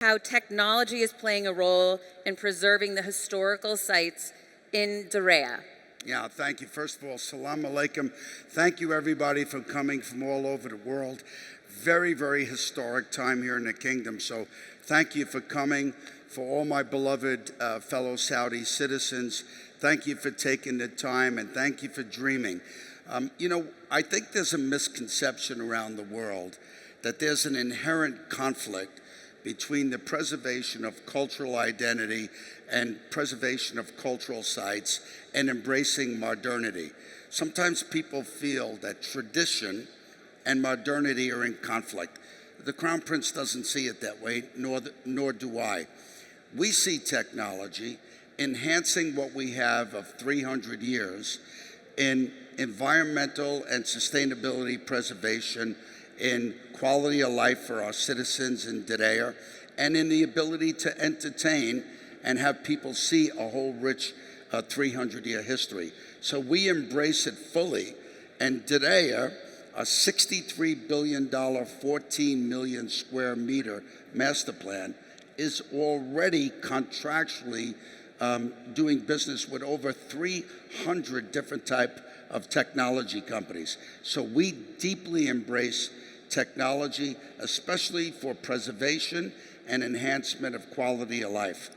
how technology is playing a role in preserving the historical sites in Diriyah. Yeah, thank you. First of all, salam alaikum. Thank you, everybody, for coming from all over the world. Very, very historic time here in the kingdom. So thank you for coming. For all my beloved fellow Saudi citizens, thank you for taking the time, and thank you for dreaming. I think there's a misconception around the world that there's an inherent conflict between the preservation of cultural identity and preservation of cultural sites and embracing modernity. Sometimes people feel that tradition and modernity are in conflict. The Crown Prince doesn't see it that way, nor do I. We see technology enhancing what we have of 300 years in environmental and sustainability preservation, in quality of life for our citizens in Diriyah, and in the ability to entertain and have people see a whole rich 300-year history. So we embrace it fully, and Diriyah, a $63 billion, 14 million square meter master plan, is already contractually doing business with over 300 different type of technology companies. So we deeply embrace technology, especially for preservation and enhancement of quality of life.